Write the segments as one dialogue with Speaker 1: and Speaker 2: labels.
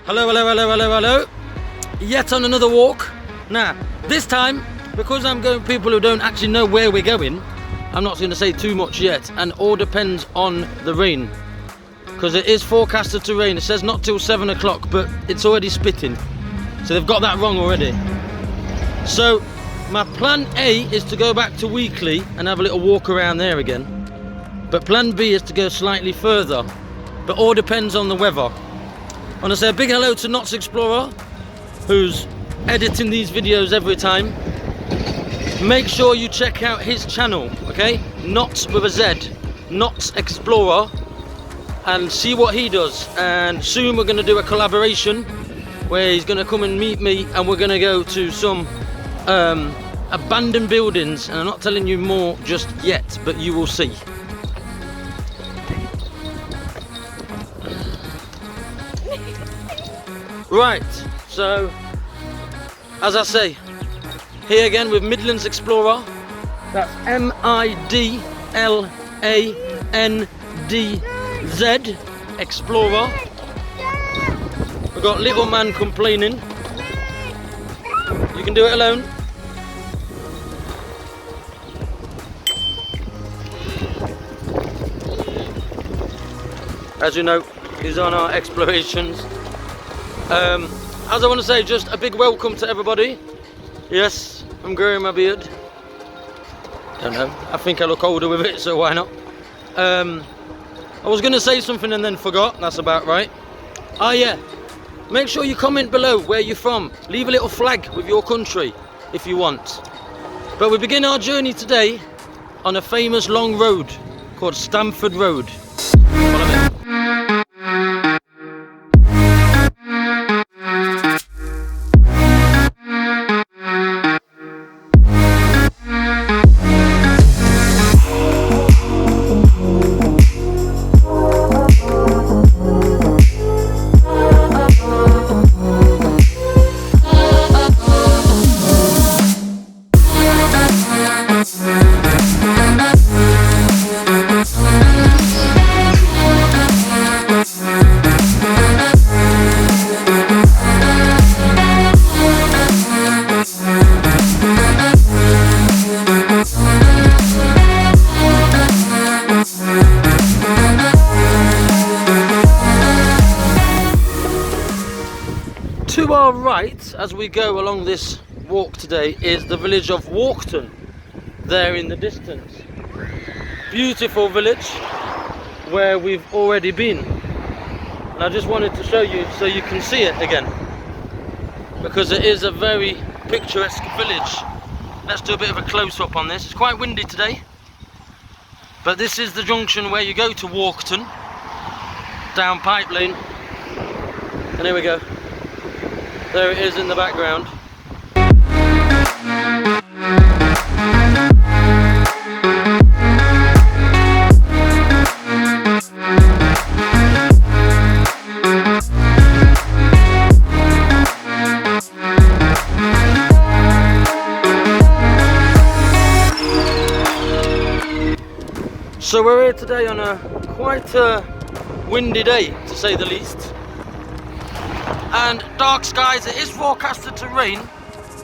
Speaker 1: Hello, hello, hello, hello, hello. Yet on another walk. Now, this time, because I'm going with people who don't actually know where we're going, I'm not going to say too much yet, and all depends on the rain. Because it is forecasted to rain. It says not till 7 o'clock, but it's already spitting. So they've got that wrong already. So, my plan A is to go back to Weekley and have a little walk around there again. But plan B is to go slightly further. But all depends on the weather. I want to say a big hello to Knots Explorer, who's editing these videos every time. Make sure you check out his channel, okay? Knots with a Z, Knots Explorer, and see what he does. And soon we're going to do a collaboration where he's going to come and meet me, and we're going to go to some abandoned buildings. And I'm not telling you more just yet, but you will see. Right, so as I say, here again with Midlands Explorer. That's M-I-D-L-A-N-D-Z Explorer. We've got little man complaining. You can do it alone. As you know, he's on our explorations. As I want to say, just a big welcome to everybody. Yes, I'm growing my beard. Don't know, I think I look older with it, so why not? I was going to say something and then forgot. That's about right. Oh yeah, make sure you comment below where you're from. Leave a little flag with your country if you want. But we begin our journey today on a famous long road called Stamford Road. Follow me. To our right, as we go along this walk today, is the village of Boughton, there in the distance. Beautiful village where we've already been. And I just wanted to show you so you can see it again, because it is a very picturesque village. Let's do a bit of a close-up on this. It's quite windy today, but this is the junction where you go to Boughton, down Pipe Lane, and here we go. There it is in the background. So we're here today on a quite windy day, to say the least. And dark skies. It is forecasted to rain,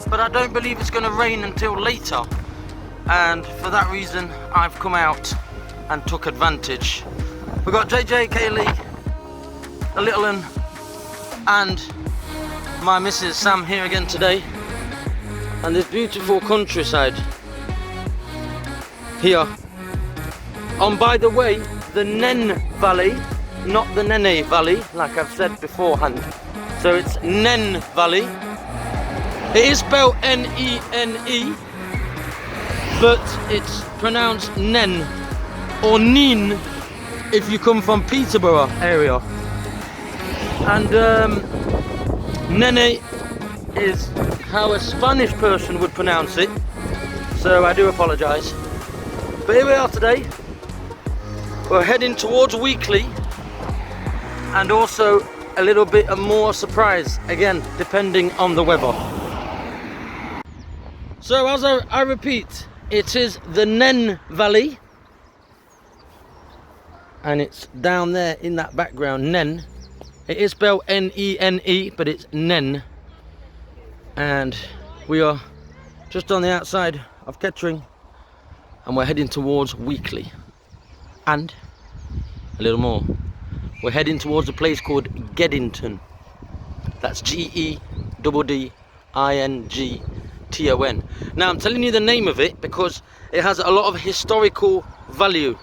Speaker 1: but I don't believe it's going to rain until later, and for that reason I've come out and took advantage. We've got JJ, Kaylee, the little one, and my missus Sam here again today, and this beautiful countryside here on, by the way, the Nen Valley, not the Nene Valley like I've said beforehand. So it's Nen Valley. It is spelled N-E-N-E, but it's pronounced Nen or Nin if you come from Peterborough area. And Nene is how a Spanish person would pronounce it, so I do apologise. But here we are today. We're heading towards Weekley, and also a little bit more surprise, again, depending on the weather. So as I repeat, it is the Nen Valley, and it's down there in that background, Nen. It is spelled N-E-N-E, but it's Nen. And we are just on the outside of Kettering, and we're heading towards Weekley. And a little more, we're heading towards a place called Geddington. That's Geddington. Now I'm telling you the name of it because it has a lot of historical value.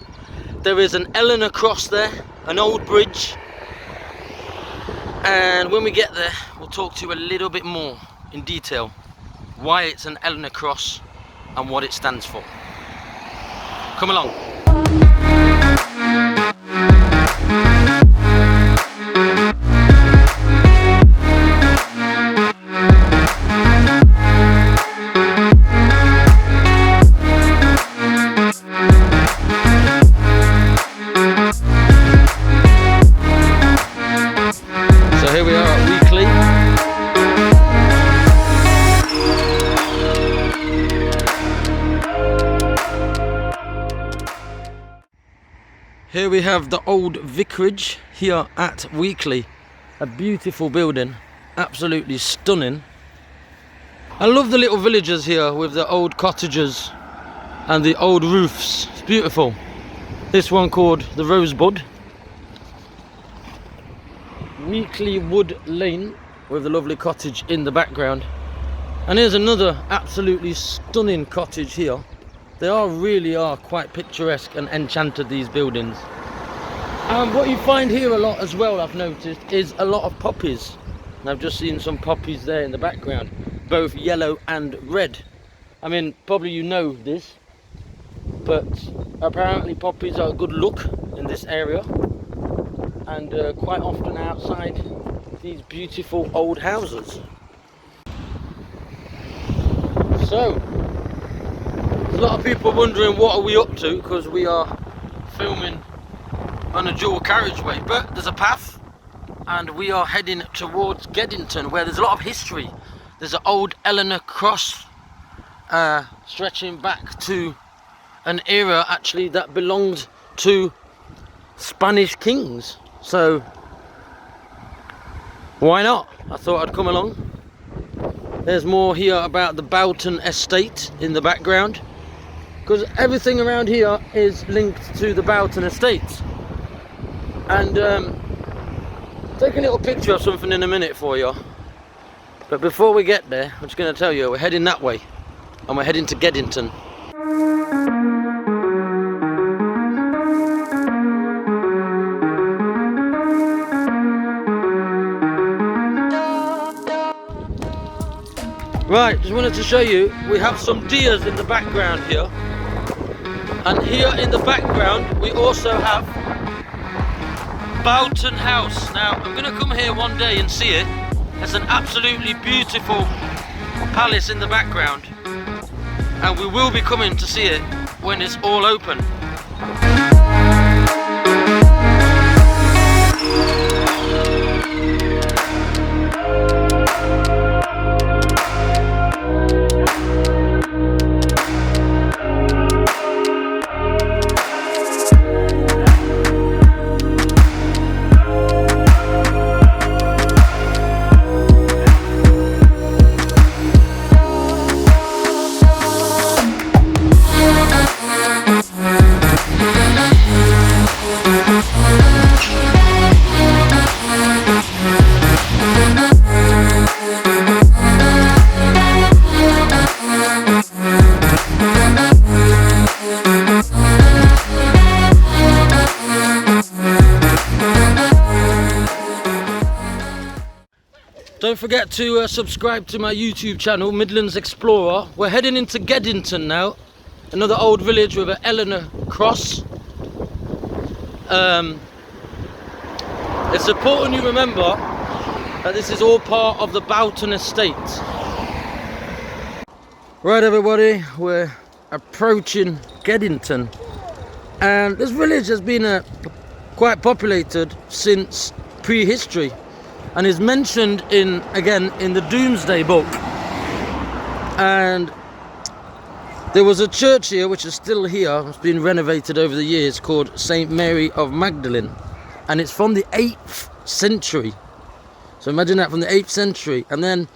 Speaker 1: There is an Elanor cross there, an old bridge, and when we get there we'll talk to you a little bit more in detail why it's an Elanor cross and what it stands for. Come along. So here we are at Weekley. Here we have the old vicarage here at Weekley. A beautiful building, absolutely stunning. I love the little villages here with the old cottages and the old roofs. It's beautiful. This one called the Rosebud. Weekley Wood Lane with the lovely cottage in the background. And here's another absolutely stunning cottage here. They really are quite picturesque and enchanted, these buildings. And what you find here a lot as well, I've noticed, is a lot of poppies. And I've just seen some poppies there in the background, both yellow and red. I mean, probably you know this, but apparently poppies are a good look in this area, and quite often outside these beautiful old houses. So there's a lot of people wondering what are we up to, because we are filming on a dual carriageway, but there's a path and we are heading towards Geddington, where there's a lot of history. There's an old Elanor cross stretching back to an era actually that belonged to Spanish kings, so why not? I thought I'd come along. There's more here about the Boughton Estate in the background, because everything around here is linked to the Boughton Estate. And take a little picture of something in a minute for you. But before we get there, I'm just going to tell you, we're heading that way, and we're heading to Geddington. Right, just wanted to show you, we have some deers in the background here. And here in the background, we also have Boughton House. Now, I'm going to come here one day and see it. It's an absolutely beautiful palace in the background. And we will be coming to see it when it's all open. Don't forget to subscribe to my YouTube channel, Midlands Explorer. We're heading into Geddington now, another old village with an Elanor cross. It's important you remember that this is all part of the Boughton Estate. Right everybody, we're approaching Geddington, and this village has been quite populated since prehistory, and is mentioned again in the Domesday Book. And there was a church here which is still here, it's been renovated over the years, called St. Mary of Magdalene, and it's from the 8th century. So imagine that, from the 8th century, and then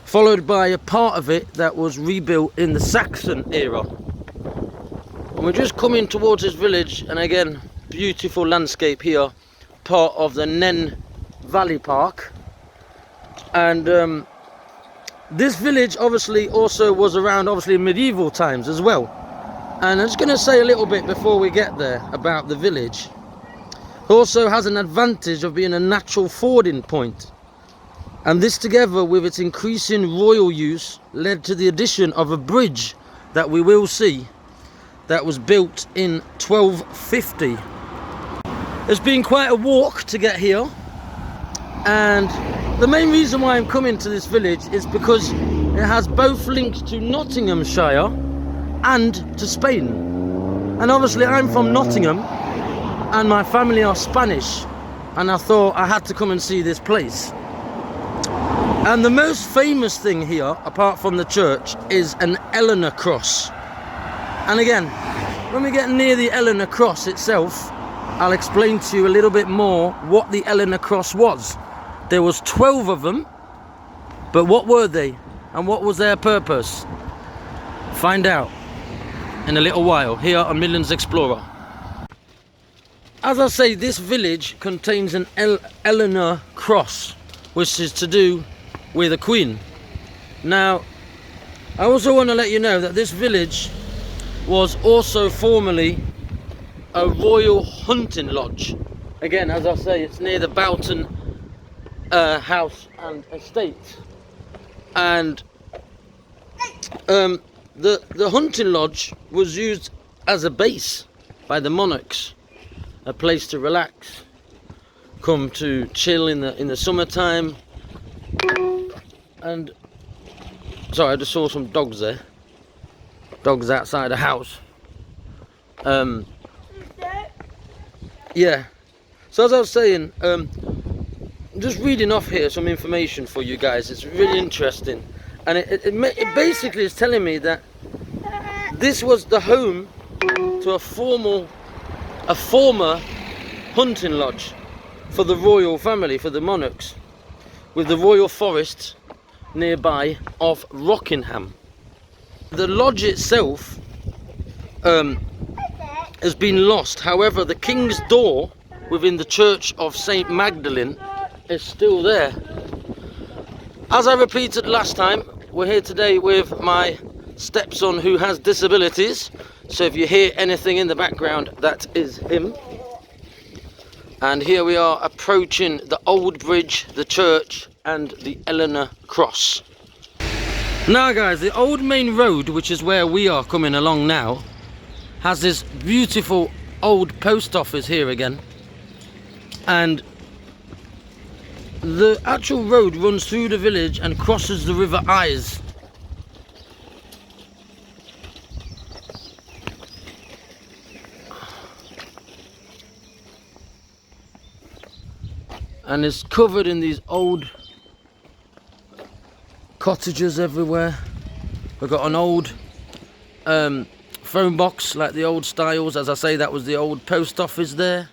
Speaker 1: followed by a part of it that was rebuilt in the Saxon era. And we're just coming towards this village, and again, beautiful landscape here, part of the Nen Valley Park. And this village obviously also was around in medieval times as well. And I'm just going to say a little bit before we get there about the village. It also has an advantage of being a natural fording point. And this, together with its increasing royal use, led to the addition of a bridge that we will see that was built in 1250. It's been quite a walk to get here, and the main reason why I'm coming to this village is because it has both links to Nottinghamshire and to Spain. And obviously I'm from Nottingham and my family are Spanish, and I thought I had to come and see this place. And the most famous thing here, apart from the church, is an Elanor cross. And again, when we get near the Elanor cross itself, I'll explain to you a little bit more what the Elanor cross was. There was 12 of them, but what were they and what was their purpose? Find out in a little while here on Midlands Explorer. As I say, this village contains an Elanor cross, which is to do with a queen. Now, I also want to let you know that this village was also formerly a royal hunting lodge. Again, as I say, it's near the Boughton house and estate. And the hunting lodge was used as a base by the monarchs, a place to relax, come to chill in the summertime. And sorry, I just saw some dogs there. Dogs outside the house. Yeah. So as I was saying, I'm just reading off here some information for you guys. It's really interesting, and it basically is telling me that this was the home to a former hunting lodge for the royal family, for the monarchs, with the royal forest nearby of Rockingham. The lodge itself has been lost. However, the King's Door within the Church of St. Magdalene is still there. As I repeated last time, we're here today with my stepson who has disabilities. So if you hear anything in the background, that is him. And here we are approaching the old bridge, the church, and the Elanor cross. Now guys, the old main road, which is where we are coming along now, has this beautiful old post office here again. And the actual road runs through the village and crosses the River Ise. And it's covered in these old cottages everywhere. We've got an old phone box, like the old styles. As I say, that was the old post office there.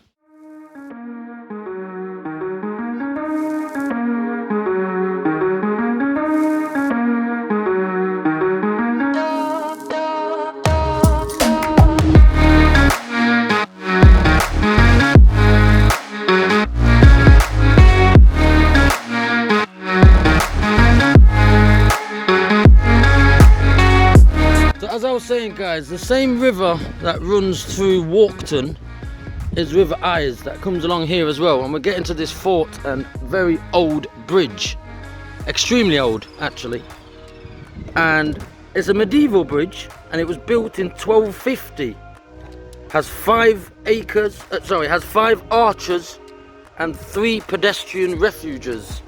Speaker 1: As I was saying guys, the same river that runs through Walkton is River Ise, that comes along here as well. And we're getting to this fort and very old bridge, extremely old actually, and it's a medieval bridge, and it was built in 1250. Has 5 arches and 3 pedestrian refuges,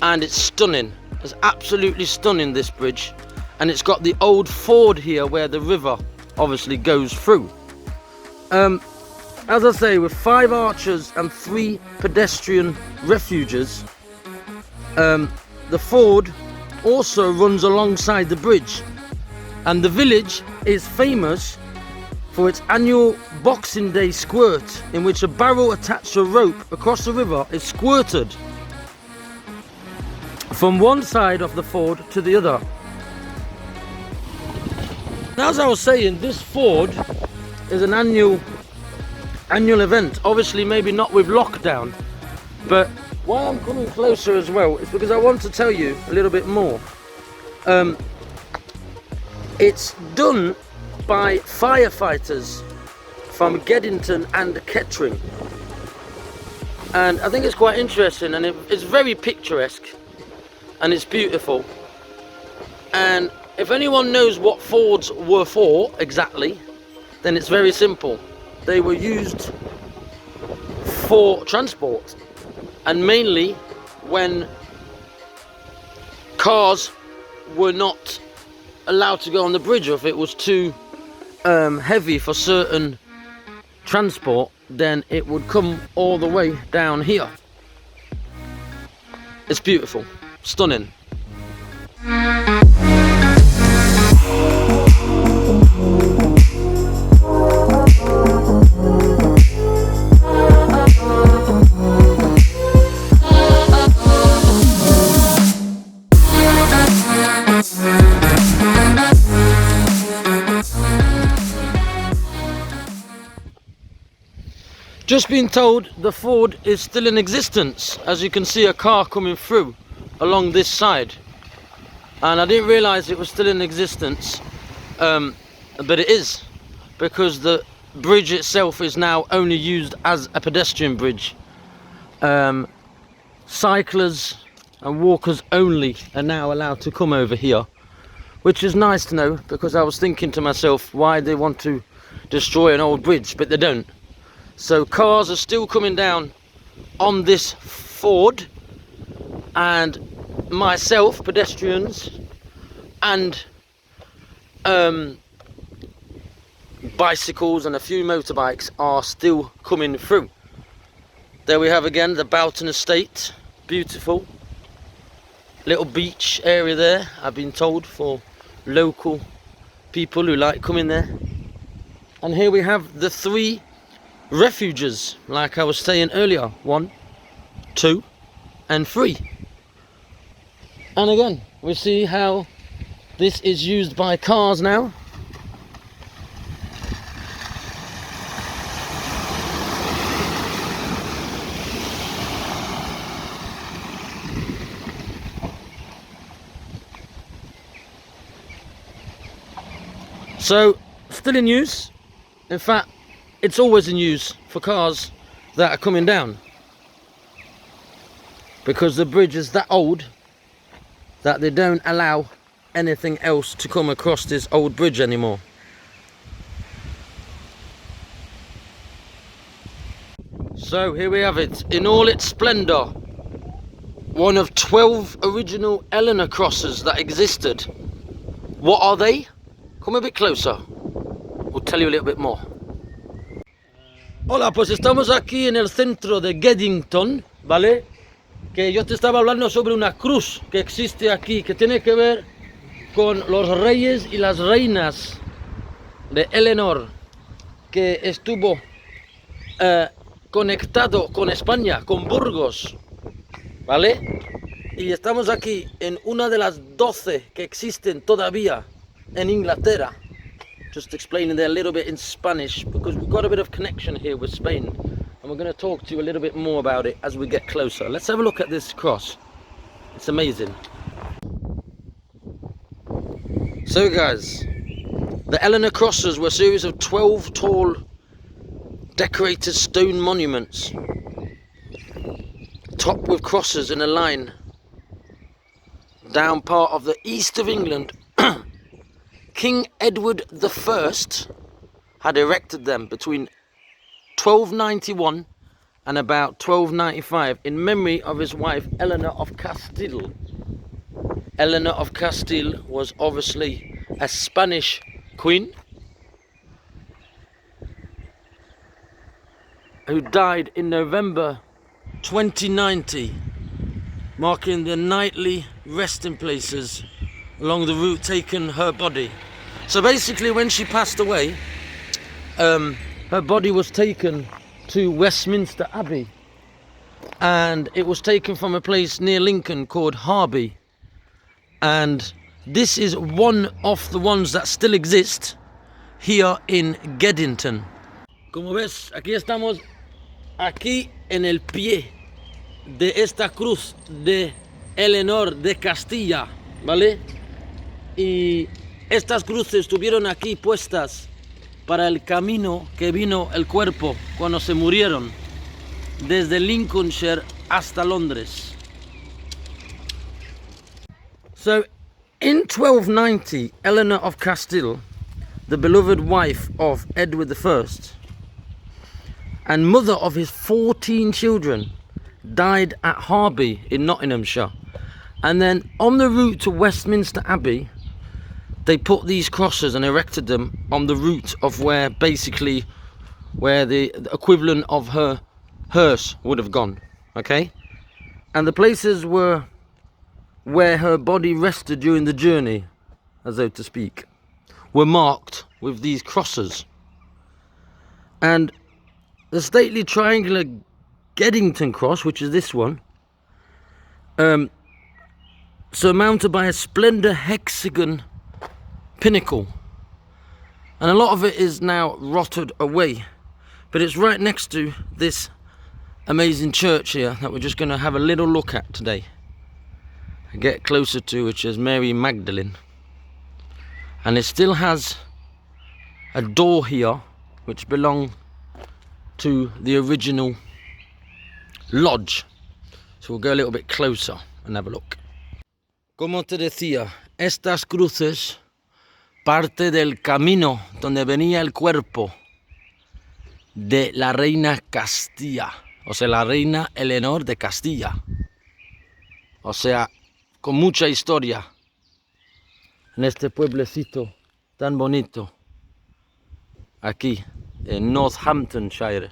Speaker 1: and it's stunning. It's absolutely stunning, this bridge. And it's got the old ford here where the river obviously goes through. As I say, with 5 arches and 3 pedestrian refuges, the ford also runs alongside the bridge. And the village is famous for its annual Boxing Day squirt, in which a barrel attached to a rope across the river is squirted from one side of the ford to the other. Now, as I was saying, this ford is an annual event. Obviously, maybe not with lockdown, but why I'm coming closer as well is because I want to tell you a little bit more. It's done by firefighters from Geddington and Kettering, and I think it's quite interesting, and it's very picturesque and it's beautiful. And if anyone knows what fords were for exactly, then it's very simple. They were used for transport, and mainly when cars were not allowed to go on the bridge, or if it was too heavy for certain transport, then it would come all the way down here. It's beautiful, stunning. Just been told the ford is still in existence. As you can see, a car coming through along this side, and I didn't realize it was still in existence, but it is, because the bridge itself is now only used as a pedestrian bridge. Cyclers and walkers only are now allowed to come over here, which is nice to know, because I was thinking to myself why they want to destroy an old bridge, but they don't. So cars are still coming down on this ford, and myself, pedestrians, and bicycles and a few motorbikes are still coming through. There we have again the Boughton Estate, beautiful little beach area there, I've been told, for local people who like coming there. And here we have the 3 refuges, like I was saying earlier, 1, 2 and 3. And again, we see how this is used by cars now. So, still in use. In fact, it's always in use for cars that are coming down, because the bridge is that old that they don't allow anything else to come across this old bridge anymore. So here we have it in all its splendour, one of 12 original Elanor crosses that existed. What are they? Come a bit closer, we'll tell you a little bit more. Hola, pues estamos aquí en el centro de Geddington, ¿vale? Que yo te estaba hablando sobre una cruz que existe aquí, que tiene que ver con los reyes y las reinas de Elanor, que estuvo conectado con España, con Burgos, ¿vale? Y estamos aquí en una de las 12 que existen todavía en Inglaterra. Just explaining there a little bit in Spanish, because we've got a bit of connection here with Spain, and we're going to talk to you a little bit more about it as we get closer. Let's have a look at this cross. It's amazing. So guys, the Elanor crosses were a series of 12 tall decorated stone monuments, topped with crosses in a line down part of the east of England. King Edward I had erected them between 1291 and about 1295 in memory of his wife Eleanor of Castile. Eleanor of Castile was obviously a Spanish queen who died in November 2090, marking the nightly resting places along the route taken her body. So basically, when she passed away, her body was taken to Westminster Abbey, and it was taken from a place near Lincoln called Harby, and this is one of the ones that still exist here in Geddington. Como ves, aquí estamos, aquí en el pie de esta cruz de Elanor de Castilla, ¿vale? Y estas cruces estuvieron aquí puestas para el camino que vino el cuerpo cuando se murieron, desde Lincolnshire hasta Londres. So, in 1290, Eleanor of Castile, the beloved wife of Edward I and mother of his 14 children, died at Harby in Nottinghamshire. And then on the route to Westminster Abbey, they put these crosses and erected them on the route of where the equivalent of her hearse would have gone, okay? And the places were where her body rested during the journey, as though to speak, were marked with these crosses. And the stately triangular Geddington cross, which is this one, surmounted by a splendid hexagon pinnacle, and a lot of it is now rotted away, but it's right next to this amazing church here that we're just going to have a little look at today and get closer to, which is Mary Magdalene. And it still has a door here which belonged to the original lodge, so we'll go a little bit closer and have a look. Como te decía, estas cruces parte del camino donde venía el cuerpo de la reina Castilla, o sea, la reina Elanor de Castilla, o sea, con mucha historia en este pueblecito tan bonito aquí en Northamptonshire.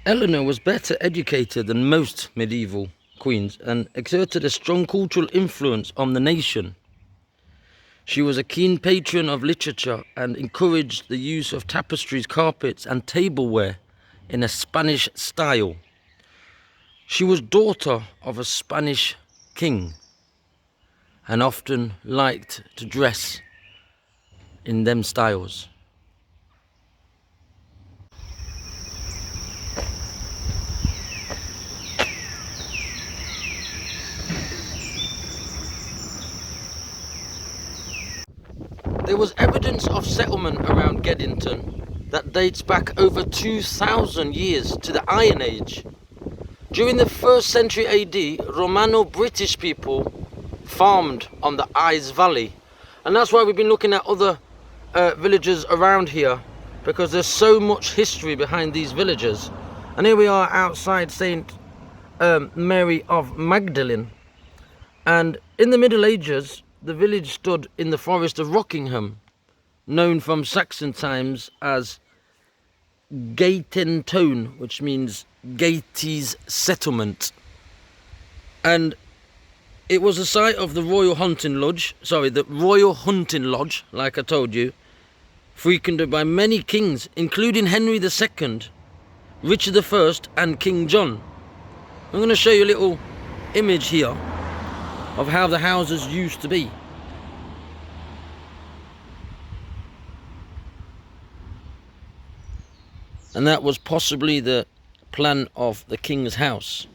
Speaker 1: Eleanor was better educated than most medieval queens and exerted a strong cultural influence on the nation. She was a keen patron of literature and encouraged the use of tapestries, carpets and tableware in a Spanish style. She was daughter of a Spanish king and often liked to dress in them styles. There was evidence of settlement around Geddington that dates back over 2,000 years to the Iron Age. During the 1st century AD, Romano-British people farmed on the Ise Valley, and that's why we've been looking at other villages around here, because there's so much history behind these villages. And here we are outside St. Mary of Magdalene, and in the Middle Ages the village stood in the forest of Rockingham, known from Saxon times as Geddington, which means Gatey's settlement. And it was the site of the Royal Hunting Lodge, like I told you, frequented by many kings, including Henry II, Richard I and King John. I'm going to show you a little image here of how the houses used to be. And that was possibly the plan of the king's house.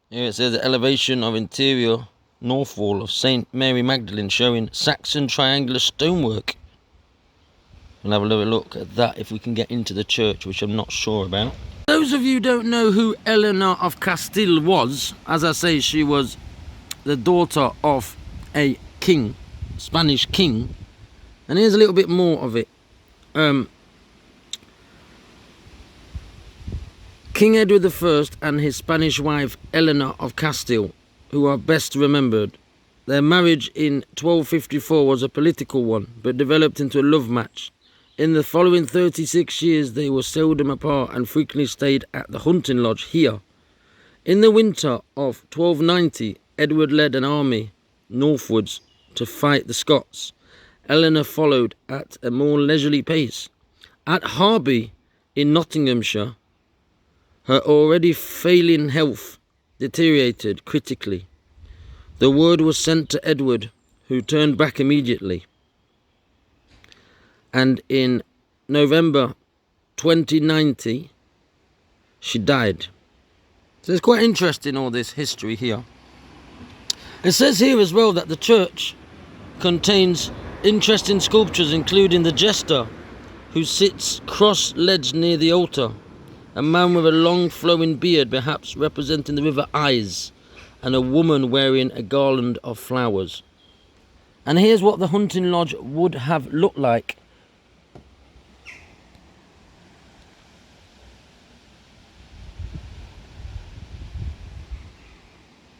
Speaker 1: Here it says the elevation of interior north wall of St. Mary Magdalene, showing Saxon triangular stonework. We'll have a little look at that if we can get into the church, which I'm not sure about. Those of you who don't know who Eleanor of Castile was, as I say, she was the daughter of a king, Spanish king, and here's a little bit more of it. King Edward I and his Spanish wife Eleanor of Castile, who are best remembered. Their marriage in 1254 was a political one, but developed into a love match. In the following 36 years they were seldom apart and frequently stayed at the hunting lodge here. In the winter of 1290, Edward led an army northwards to fight the Scots. Eleanor followed at a more leisurely pace, At Harby in Nottinghamshire, her already failing health deteriorated critically. The word was sent to Edward, who turned back immediately. And in November 2090, she died. So it's quite interesting, all this history here. It says here as well that the church contains interesting sculptures, including the jester who sits cross-legged near the altar, a man with a long flowing beard, perhaps representing the river Ise, and a woman wearing a garland of flowers. And here's what the hunting lodge would have looked like.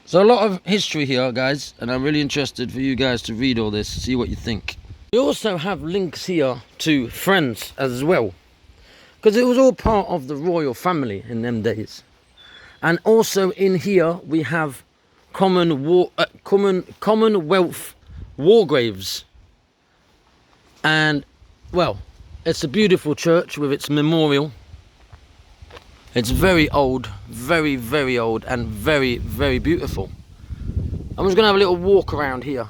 Speaker 1: So a lot of history here, guys, and I'm really interested for you guys to read all this, see what you think. We also have links here to friends as well, because it was all part of the royal family in them days. And also in here we have Commonwealth war graves. And, well, it's a beautiful church with its memorial. It's very old, very, very old, and very, very beautiful. I'm just going to have a little walk around here.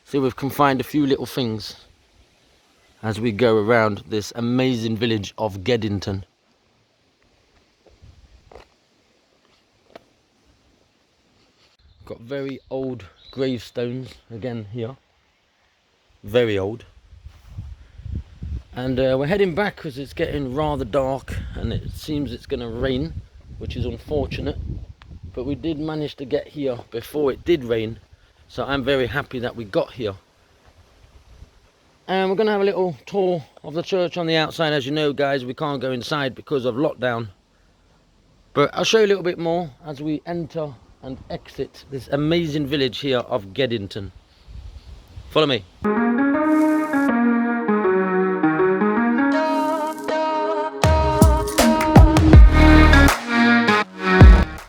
Speaker 1: See if we can find a few little things as we go around this amazing village of Geddington. Got very old gravestones again here. Very old. And we're heading back because it's getting rather dark and it seems it's going to rain, which is unfortunate. But we did manage to get here before it did rain, so I'm very happy that we got here. And we're going to have a little tour of the church on the outside. As you know, guys, we can't go inside because of lockdown. But I'll show you a little bit more as we enter and exit this amazing village here of Geddington. Follow me.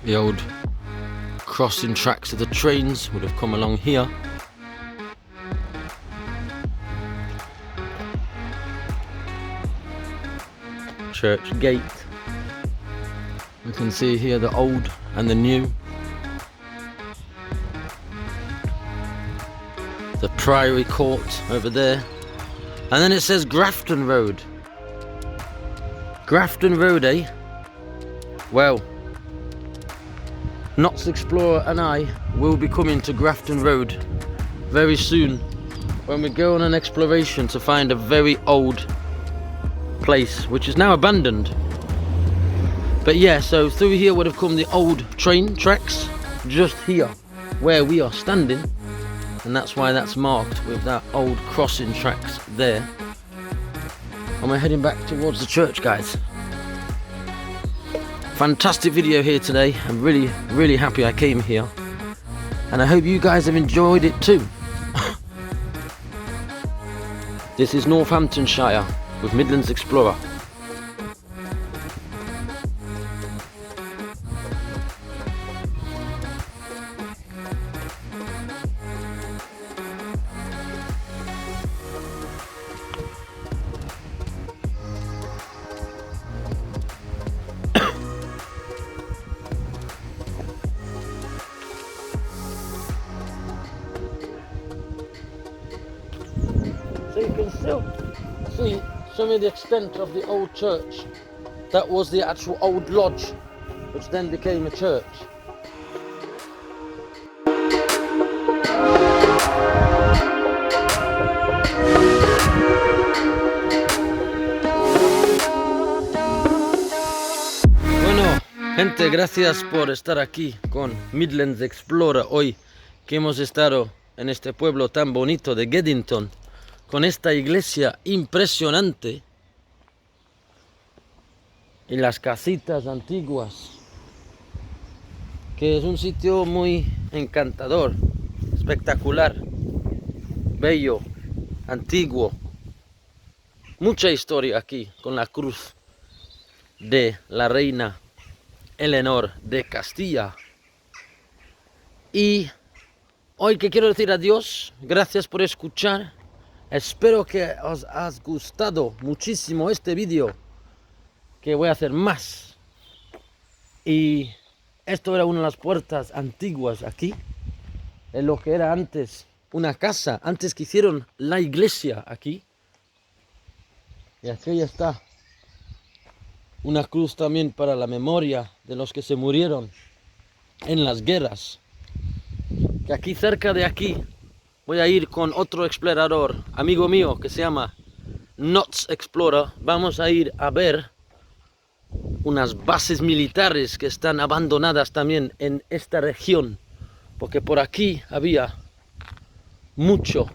Speaker 1: The old crossing tracks of the trains would have come along here. Church gate. You can see here the old and the new. The Priory Court over there. And then it says Grafton Road. Grafton Road, eh? Well, Knots Explorer and I will be coming to Grafton Road very soon when we go on an exploration to find a very old place which is now abandoned. But yeah, so through here would have come the old train tracks, just here where we are standing, and that's why that's marked with that old crossing tracks there. And we're heading back towards the church, guys. Fantastic video here today. I'm really, really happy I came here, and I hope you guys have enjoyed it too. This is Northamptonshire with Midlands Explorer. So you can still see some of the extent of the old church. That was the actual old lodge, which then became a church. Bueno, gente, gracias por estar aquí con Midlands Explorer hoy, que hemos estado en este pueblo tan bonito de Geddington, con esta iglesia impresionante y las casitas antiguas, que es un sitio muy encantador, espectacular, bello, antiguo. Mucha historia aquí con la cruz de la reina Elanor de Castilla. Y hoy que quiero decir adiós, gracias por escuchar. Espero que os haya gustado muchísimo este vídeo, que voy a hacer más. Y esto era una de las puertas antiguas aquí, en lo que era antes una casa, antes que hicieron la iglesia aquí. Y aquí ya está una cruz también para la memoria de los que se murieron en las guerras. Y aquí, cerca de aquí, voy a ir con otro explorador, amigo mío, que se llama Knots Explorer. Vamos a ir a ver unas bases militares que están abandonadas también en esta región, porque por aquí había mucho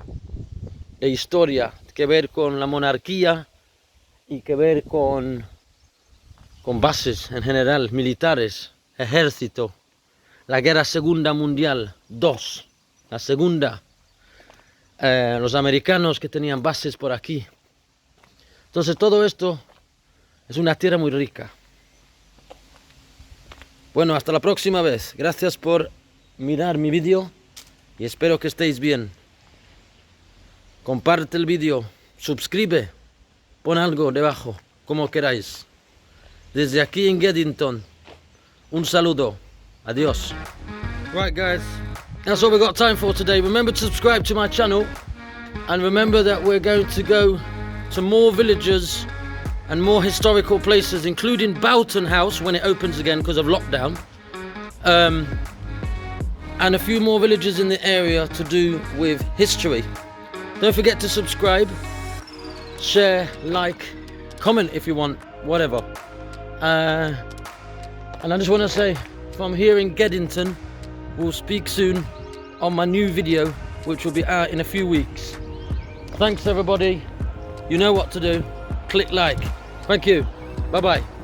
Speaker 1: de historia que ver con la monarquía y que ver con bases en general, militares, ejército, la guerra segunda mundial, la segunda, los americanos que tenían bases por aquí. Entonces todo esto es una tierra muy rica. Bueno, hasta la próxima vez. Gracias por mirar mi vídeo y espero que estéis bien. Comparte el vídeo, suscribe, pon algo debajo, como queráis. Desde aquí en Geddington, un saludo. Adiós. Right guys, that's all we've got time for today. Remember to subscribe to my channel, and remember that we're going to go to more villages and more historical places, including Boughton House when it opens again because of lockdown, and a few more villages in the area to do with history. Don't forget to subscribe, share, like, comment if you want, whatever. And I just want to say, from here in Geddington, we'll speak soon on my new video, which will be out in a few weeks. Thanks everybody. You know what to do. Click like. Thank you. Bye bye.